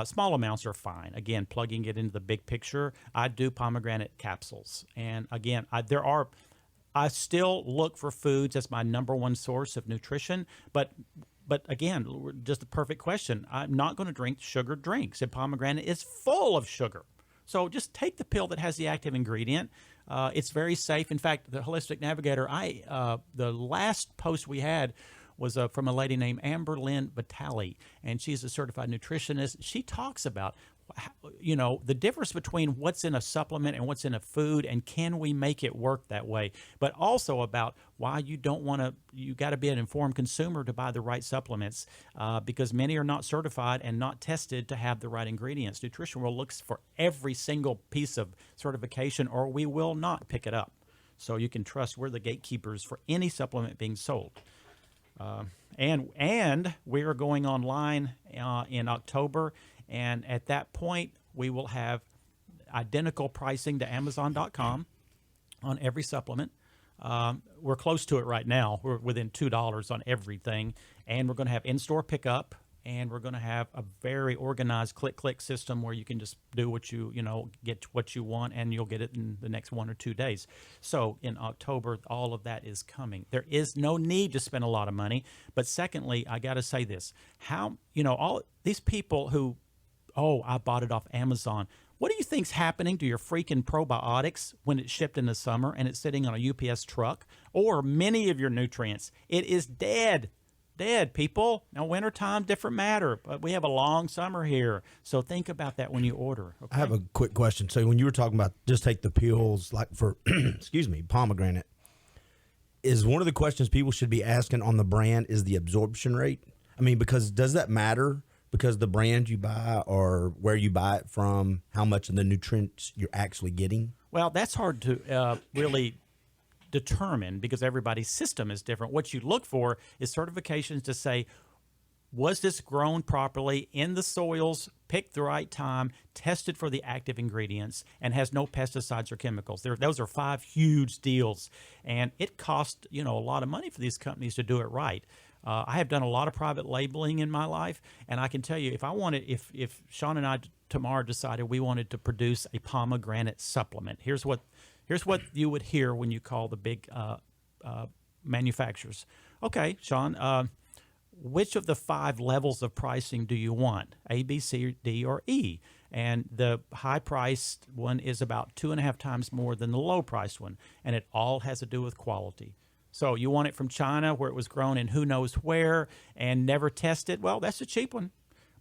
Small amounts are fine. Again, plugging it into the big picture. I do pomegranate capsules. And again, I still look for foods as my number one source of nutrition, but again, just the perfect question. I'm not going to drink sugared drinks, and pomegranate is full of sugar. So just take the pill that has the active ingredient. It's very safe. In fact, the Holistic Navigator, the last post we had was from a lady named Amber Lynn Vitale, and she's a certified nutritionist. She talks about the difference between what's in a supplement and what's in a food, and can we make it work that way? But also about why you don't want to. You got to be an informed consumer to buy the right supplements, because many are not certified and not tested to have the right ingredients. Nutrition World looks for every single piece of certification, or we will not pick it up. So you can trust we're the gatekeepers for any supplement being sold. And we are going online in October, and at that point we will have identical pricing to Amazon.com on every supplement. We're close to it right now. We're within $2 on everything, and we're going to have in-store pickup, and we're going to have a very organized click system where you can just do what get what you want, and you'll get it in the next 1 or 2 days. So in October, all of that is coming. There is no need to spend a lot of money. But secondly, I got to say this: all these people who, I bought it off Amazon. What do you think's happening to your freaking probiotics when it's shipped in the summer and it's sitting on a UPS truck, or many of your nutrients? It is dead. Dead, people. Now, wintertime, different matter, but we have a long summer here. So think about that when you order. Okay? I have a quick question. So when you were talking about just take the peels, like for, excuse me, pomegranate, is one of the questions people should be asking on the brand is the absorption rate? I mean, because does that matter? Because the brand you buy or where you buy it from, how much of the nutrients you're actually getting? Well, that's hard to really determine because everybody's system is different. What you look for is certifications to say, was this grown properly in the soils, picked the right time, tested for the active ingredients, and has no pesticides or chemicals. Those are 5 huge deals, and it costs a lot of money for these companies to do it right. I have done a lot of private labeling in my life, and I can tell you, if Sean and I tomorrow decided we wanted to produce a pomegranate supplement, here's what you would hear when you call the big manufacturers. Okay, Sean, which of the 5 levels of pricing do you want? A, B, C, D, or E? And the high-priced one is about 2.5 times more than the low-priced one, and it all has to do with quality. So you want it from China where it was grown in who knows where and never tested? Well, that's a cheap one.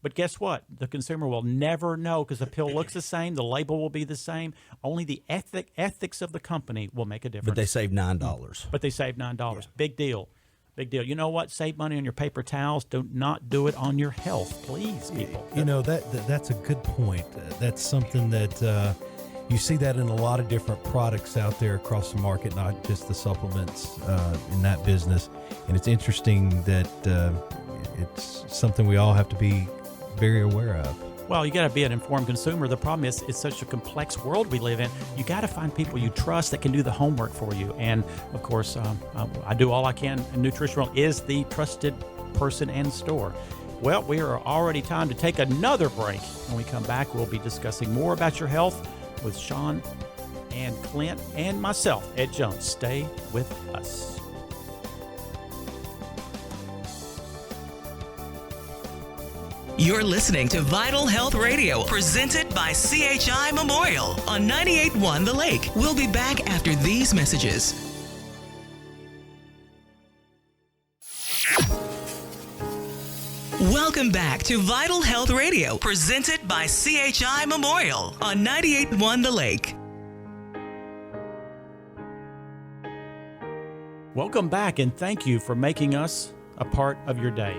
But guess what? The consumer will never know because the pill looks the same, the label will be the same. Only the ethics of the company will make a difference. But they save $9. But they save $9. Yeah. Big deal. Big deal. You know what? Save money on your paper towels. Do not do it on your health, please, people. That's a good point. That's something that you see that in a lot of different products out there across the market, not just the supplements in that business. And it's interesting that it's something we all have to be very aware of. Well, you got to be an informed consumer. The problem is it's such a complex world we live in. You got to find people you trust that can do the homework for you. And of course, I do all I can. And Nutrition World is the trusted person and store. Well, we are already time to take another break. When we come back, we'll be discussing more about your health with Sean and Clint and myself, Ed Jones. Stay with us. You're listening to Vital Health Radio, presented by CHI Memorial on 98.1 The Lake. We'll be back after these messages. Welcome back to Vital Health Radio, presented by CHI Memorial on 98.1 The Lake. Welcome back, and thank you for making us a part of your day.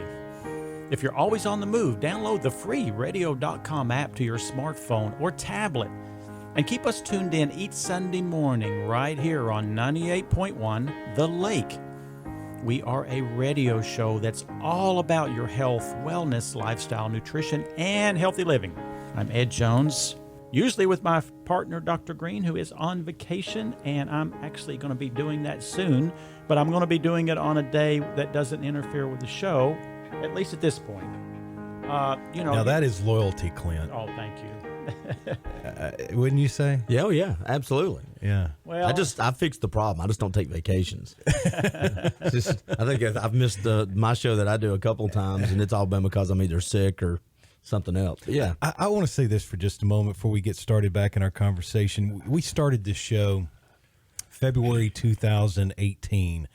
If you're always on the move, download the free radio.com app to your smartphone or tablet and keep us tuned in each Sunday morning right here on 98.1 The Lake. We are a radio show that's all about your health, wellness, lifestyle, nutrition, and healthy living. I'm Ed Jones, usually with my partner, Dr. Greene, who is on vacation, and I'm actually going to be doing that soon, but I'm going to be doing it on a day that doesn't interfere with the show. At least at this point. Now that is loyalty, Clint. Oh, thank you. Wouldn't you say? Yeah, absolutely. Yeah. Well, I fixed the problem. I just don't take vacations. I think I've missed my show that I do a couple times, and it's all been because I'm either sick or something else. But yeah. I want to say this for just a moment before we get started back in our conversation. We started this show February 2018.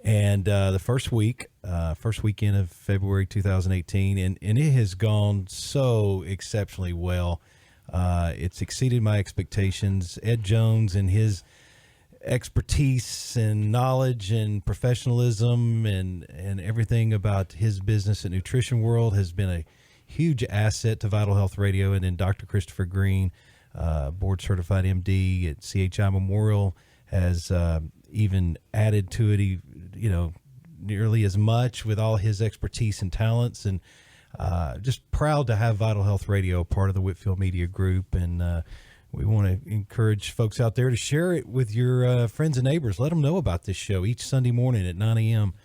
And the first weekend of February 2018, and it has gone so exceptionally well. It's exceeded my expectations. Ed Jones and his expertise and knowledge and professionalism and everything about his business and nutrition world has been a huge asset to Vital Health Radio. And then Dr. Christopher Greene, board certified MD at CHI Memorial, has even added to it, nearly as much with all his expertise and talents. And just proud to have Vital Health Radio part of the Whitfield Media Group. And we want to encourage folks out there to share it with your friends and neighbors. Let them know about this show each Sunday morning at 9 a.m.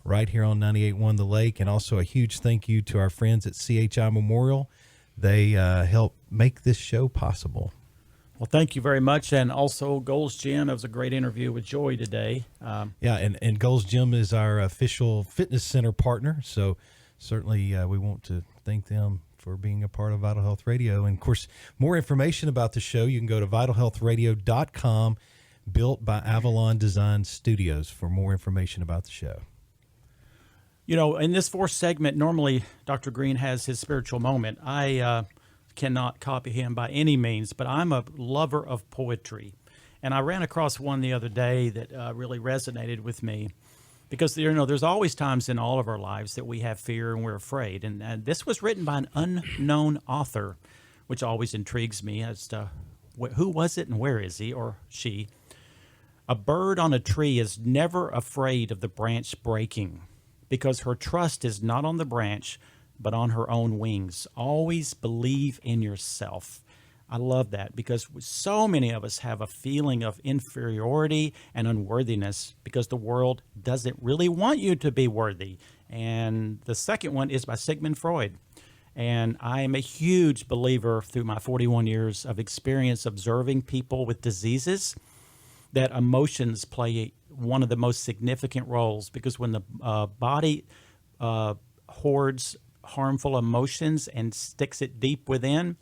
right here on 98.1 The Lake. And also a huge thank you to our friends at CHI Memorial. They help make this show possible. Well, thank you very much. And also Gold's Gym. It was a great interview with Joy today. And Gold's Gym is our official fitness center partner. So certainly we want to thank them for being a part of Vital Health Radio. And, of course, more information about the show, you can go to vitalhealthradio.com, built by Avalon Design Studios, for more information about the show. In this fourth segment, normally Dr. Greene has his spiritual moment. I cannot copy him by any means, but I'm a lover of poetry. And I ran across one the other day that really resonated with me. Because, there's always times in all of our lives that we have fear and we're afraid. And this was written by an unknown author, which always intrigues me as to who was it and where is he or she. A bird on a tree is never afraid of the branch breaking because her trust is not on the branch, but on her own wings. Always believe in yourself. I love that because so many of us have a feeling of inferiority and unworthiness because the world doesn't really want you to be worthy. And the second one is by Sigmund Freud. And I am a huge believer through my 41 years of experience observing people with diseases that emotions play one of the most significant roles because when the body hoards harmful emotions and sticks it deep within,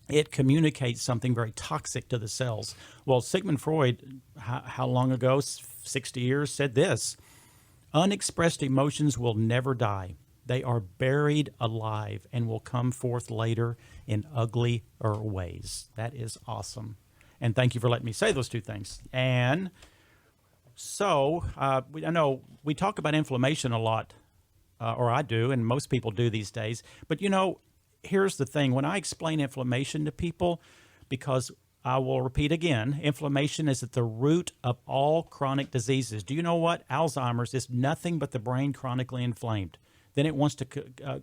it communicates something very toxic to the cells. Well, Sigmund Freud, how long ago, 60 years, said this: unexpressed emotions will never die. They are buried alive and will come forth later in uglier ways. That is awesome. And thank you for letting me say those two things. And so I know we talk about inflammation a lot, or I do, and most people do these days. But, here's the thing. When I explain inflammation to people, because I will repeat again, inflammation is at the root of all chronic diseases. Do you know what? Alzheimer's is nothing but the brain chronically inflamed. Then it wants to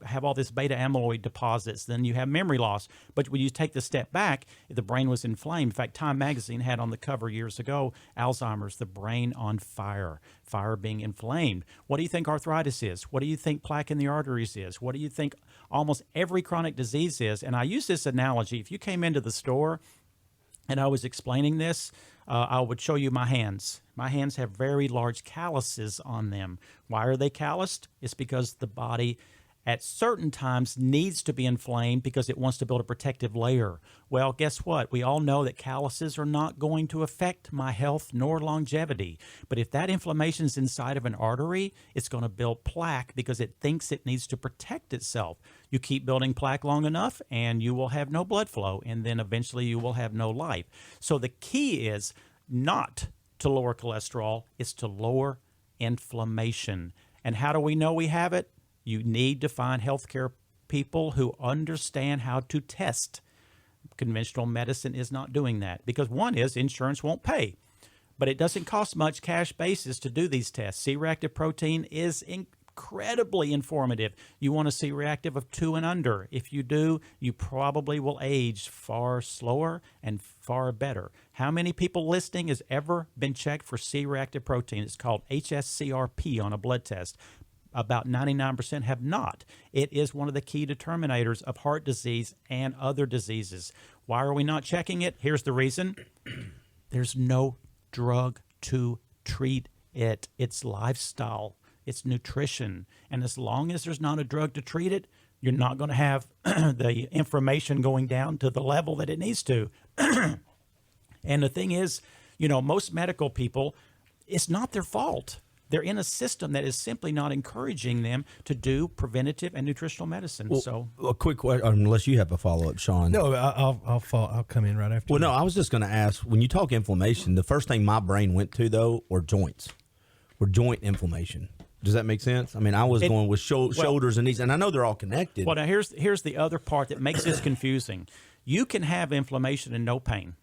have all this beta amyloid deposits. Then you have memory loss. But when you take the step back, the brain was inflamed. In fact, Time magazine had on the cover years ago, Alzheimer's, the brain on fire, fire being inflamed. What do you think arthritis is? What do you think plaque in the arteries is? What do you think almost every chronic disease is? And I use this analogy. If you came into the store and I was explaining this, I would show you my hands. My hands have very large calluses on them. Why are they calloused? It's because the body at certain times needs to be inflamed because it wants to build a protective layer. Well, guess what? We all know that calluses are not going to affect my health nor longevity. But if that inflammation is inside of an artery, it's going to build plaque because it thinks it needs to protect itself. You keep building plaque long enough and you will have no blood flow, and then eventually you will have no life. So the key is not to lower cholesterol, it's to lower inflammation. And how do we know we have it? You need to find healthcare people who understand how to test. Conventional medicine is not doing that because one is insurance won't pay, but it doesn't cost much cash basis to do these tests. C-reactive protein is incredibly informative. You want a C-reactive of 2 and under. If you do, you probably will age far slower and far better. How many people listening has ever been checked for C-reactive protein? It's called HSCRP on a blood test. About 99% have not. It is one of the key determinators of heart disease and other diseases. Why are we not checking it? Here's the reason. There's no drug to treat it. It's lifestyle. It's nutrition. And as long as there's not a drug to treat it, you're not going to have the inflammation going down to the level that it needs to. And the thing is, most medical people, it's not their fault. They're in a system that is simply not encouraging them to do preventative and nutritional medicine. Well, So, a quick question, unless you have a follow-up, Sean. No, I'll come in right after. Well, you. no, I was just going to ask, when you talk inflammation, the first thing my brain went to, though, were joints, were joint inflammation. Does that make sense? I mean, I was going with shoulders and knees, and I know they're all connected. well, now here's the other part that makes this confusing. You can have inflammation and no pain.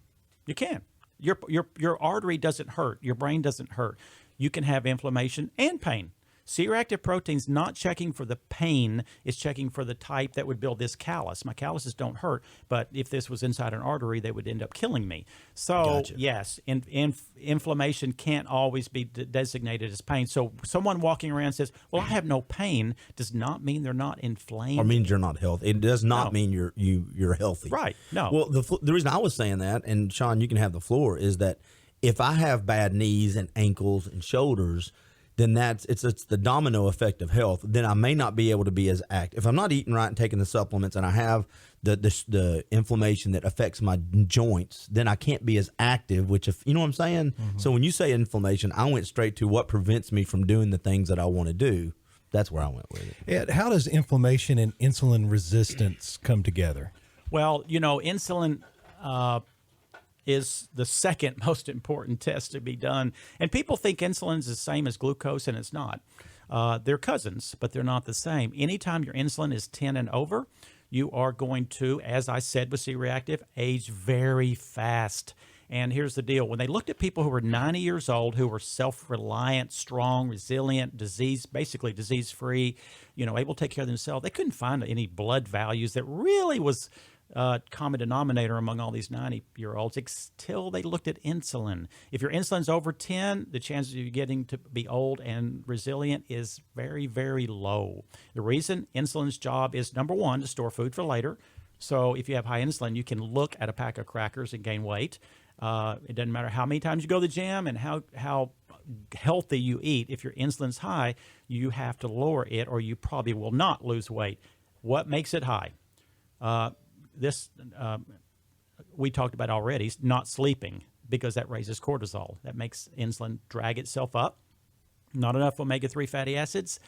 You can. Your artery doesn't hurt. Your brain doesn't hurt. You can have inflammation and pain. C-reactive protein's not checking for the pain, it's checking for the type that would build this callus. My calluses don't hurt, but if this was inside an artery, they would end up killing me. So, Gotcha. yes, inflammation can't always be designated as pain. So someone walking around says, well, I have no pain, does not mean they're not inflamed. or means you're not healthy. It does not No. mean you're healthy. Right, no. Well, the reason I was saying that, and Sean, you can have the floor, is that if I have bad knees and ankles and shoulders, then it's the domino effect of health. Then I may not be able to be as active. If I'm not eating right and taking the supplements, and I have the inflammation that affects my joints, then I can't be as active. Which, if you know what I'm saying. Mm-hmm. So when you say inflammation, I went straight to what prevents me from doing the things that I want to do. That's where I went with it. Ed, how does inflammation and insulin resistance come together? Well, insulin is the second most important test to be done. And people think insulin is the same as glucose, and it's not. They're cousins, but they're not the same. Anytime your insulin is 10 and over, you are going to, as I said with C-reactive, age very fast. And here's the deal. When they looked at people who were 90 years old, who were self-reliant, strong, resilient, basically disease-free, able to take care of themselves, they couldn't find any blood values that really was common denominator among all these 90-year-olds until they looked at insulin. If your insulin's over 10, the chances of you getting to be old and resilient is very, very low. The reason insulin's job is, number one, to store food for later. So if you have high insulin, you can look at a pack of crackers and gain weight. It doesn't matter how many times you go to the gym and how healthy you eat. If your insulin's high, you have to lower it or you probably will not lose weight. What makes it high? This we talked about already, not sleeping, because that raises cortisol. That makes insulin drag itself up. Not enough omega-3 fatty acids,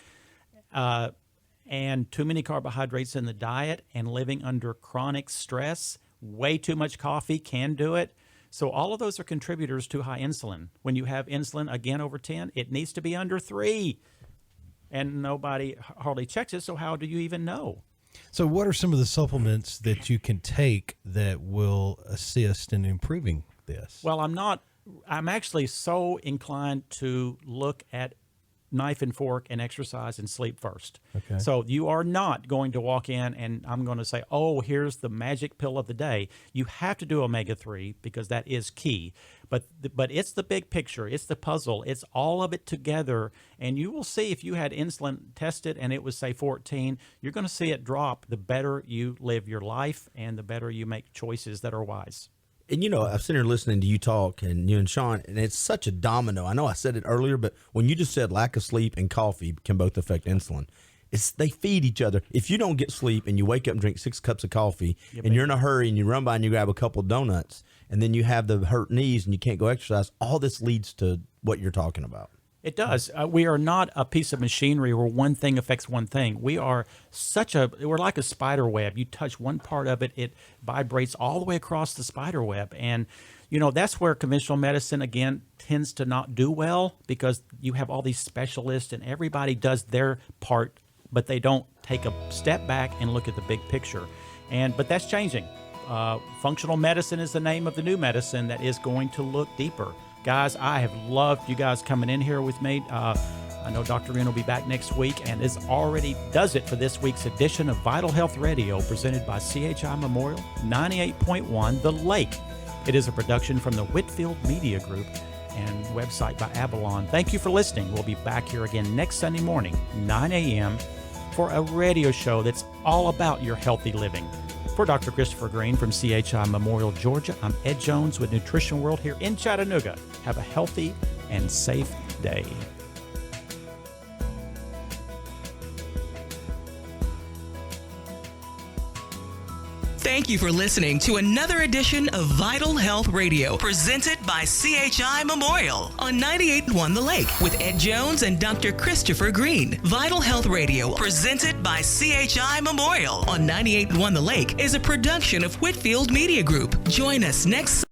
and too many carbohydrates in the diet, and living under chronic stress. Way too much coffee can do it. So all of those are contributors to high insulin. When you have insulin, again, over 10, it needs to be under 3. And nobody hardly checks it, so how do you even know? So what are some of the supplements that you can take that will assist in improving this? Well, I'm actually so inclined to look at knife and fork and exercise and sleep first. Okay. So you are not going to walk in and I'm going to say, oh, here's the magic pill of the day. You have to do omega-3 because that is key. But it's the big picture. It's the puzzle. It's all of it together. And you will see if you had insulin tested and it was, say, 14, you're going to see it drop the better you live your life and the better you make choices that are wise. And, I'm sitting here listening to you talk and you and Sean, and it's such a domino. I know I said it earlier, but when you just said lack of sleep and coffee can both affect insulin, they feed each other. If you don't get sleep and you wake up and drink 6 cups of coffee and you're in a hurry and you run by and you grab a couple of donuts and then you have the hurt knees and you can't go exercise, all this leads to what you're talking about. It does. We are not a piece of machinery where one thing affects one thing. We're like a spider web. You touch one part of it, it vibrates all the way across the spider web. And, that's where conventional medicine, again, tends to not do well because you have all these specialists and everybody does their part, but they don't take a step back and look at the big picture. But that's changing. Functional medicine is the name of the new medicine that is going to look deeper. Guys, I have loved you guys coming in here with me. I know Dr. Greene will be back next week, and this already does it for this week's edition of Vital Health Radio, presented by CHI Memorial 98.1 The Lake. It is a production from the Whitfield Media Group and website by Avalon. Thank you for listening. We'll be back here again next Sunday morning, 9 a.m., for a radio show that's all about your healthy living. For Dr. Christopher Greene from CHI Memorial, Georgia, I'm Ed Jones with Nutrition World here in Chattanooga. Have a healthy and safe day. Thank you for listening to another edition of Vital Health Radio, presented by CHI Memorial on 98.1 The Lake with Ed Jones and Dr. Christopher Greene. Vital Health Radio, presented by CHI Memorial on 98.1 The Lake, is a production of Whitfield Media Group. Join us next